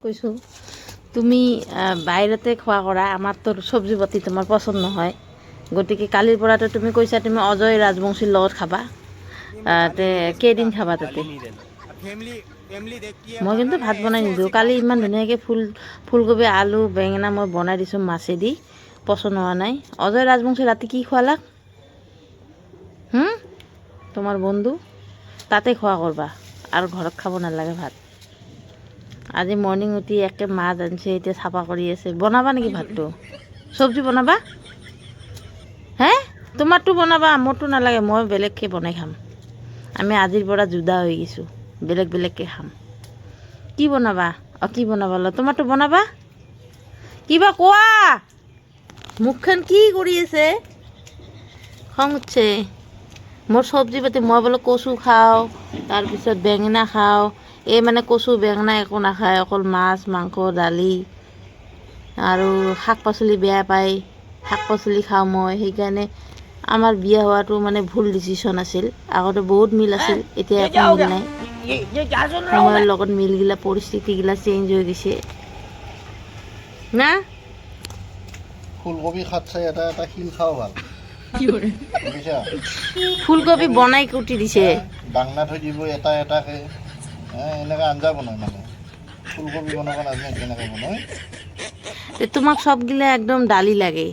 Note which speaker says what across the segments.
Speaker 1: কৈছোঁ তুমি বাহিৰতে খোৱা কৰা, আমাৰতো চব্জি পাতি তোমাৰ পচন্দ নহয়। গতিকে কালিৰ পৰাতো তুমি কৈছা তুমি অজয় ৰাজবংশীৰ লগত খাবা। কেইদিন খাবা তাতে? মই কিন্তু ভাত বনাই নিদিওঁ। কালি ইমান ধুনীয়াকৈ ফুলকবি আলু বেঙেনা মই বনাই দিছোঁ মাছেদি, পচন্দ হোৱা নাই। অজয় ৰাজবংশী ৰাতি কি খোৱালাক? তোমাৰ বন্ধু তাতে খোৱা কৰবা আৰু ঘৰত খাব নালাগে ভাত। আজি মৰ্ণিং উঠি একে মাছ আনিছে, এতিয়া চাফা কৰি আছে। বনাবা নেকি ভাতটো? চব্জি বনাবা? হে তোমাৰটো বনাবা, মোৰতো নালাগে, মই বেলেগকৈ বনাই খাম। আমি আজিৰ পৰা জুদা হৈ গৈছোঁ, বেলেগ বেলেগকৈ খাম। কি বনাবা? কি বনাবা? তোমাৰটো বনাবা? কিবা কোৱা, মুখখন কি কৰি আছে? খং উঠছে মোৰ চব্জি পাতি। মই বোলে কচু খাওঁ, তাৰপিছত বেঙেনা খাওঁ। এই মানে কচু বেঙেনা একো নাখায়, অকল মাছ মাংস দালি আৰু শাক পাচলি বেয়া পায়। শাক পাচলি খাওঁ মই, সেইকাৰণে আমাৰ বিয়া হোৱাটো মানে ভুল ডিচিশ্যন আছিল। আগতে বহুত মিল আছিল, এতিয়া একো মিল নাই। সময়ৰ লগত মিলগিলা পৰিস্থিতিগিলা চেঞ্জ হৈ গৈছে না।
Speaker 2: ফুলকবি খাত চাই এটা এটা শিল খাওঁ ভাল।
Speaker 1: ফুলকবি বনাই কুটি দিছে,
Speaker 2: বাংনা থৈ দিব এটা এটাকে। এনেকৈ আঞ্জা বনায় মানে ফুলকবি বনাব নাজানে কেনেকৈ বনায়।
Speaker 1: তোমাক চবগিলা একদম দালি লাগে,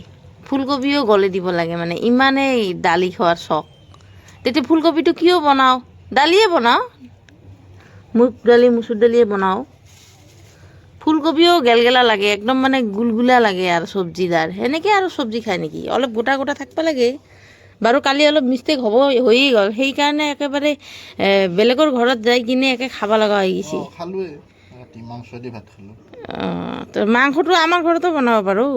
Speaker 1: ফুলকবিও গলে দিব লাগে, মানে ইমানেই দালি খোৱাৰ চখ। তেতিয়া ফুলকবিটো কিয় বনাওঁ? দালিয়ে বনাওঁ, মুগ দালি মচুৰ দালিয়ে বনাওঁ। ফুলকবিও গেলগেলা লাগে, একদম মানে গুলগুলা লাগে আৰু চব্জিদাৰ। সেনেকৈ আৰু চব্জি খায় নেকি? অলপ গোটা গোটা থাকিব লাগে। বাৰু কালি অলপ মিষ্টেক হৈয়ে গ'ল, সেইকাৰণে একেবাৰে বেলেগৰ ঘৰত যাই কিনে একে খাব লগা হৈ গৈছে।
Speaker 2: খালোৱে ৰাতি মাংস দি ভাত খালোঁ।
Speaker 1: তো মাংসটো আমাৰ ঘৰতো বনাব পাৰোঁ।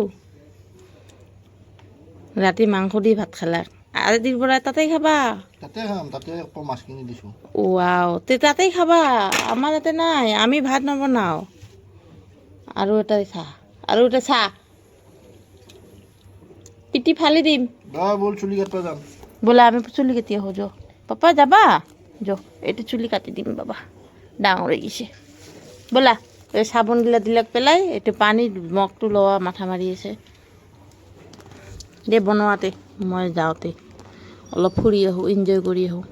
Speaker 1: ৰাতি মাংস দি ভাত খালা, আজিৰ পৰা তাতেই খাবা?
Speaker 2: তাতে খাম, তাতে আকৌ মাছ কিনি দিছোঁ।
Speaker 1: ৱাও, তাতেই খাবা, আমাৰ ইয়াতে নাই, আমি ভাত নবনাওঁ। আৰু এটা চাহ, আৰু এটা চাহ পিটি ফালি দিম।
Speaker 2: বল চুলি কাটিব যাম।
Speaker 1: বোলে আমি চুলি কাটি আহোঁ, যো পাপা যাবা? যো এইটো চুলি কাটি দিম বাবা, ডাঙৰ হৈ গৈছে। ব'লা এই চাবোনগিলা দিলাক পেলাই এইটো পানীত মগটো লোৱা মাথা মাৰি আছে। দে বনোৱাতে মই যাওঁতে অলপ ফুৰি আহোঁ, এনজয় কৰি আহোঁ।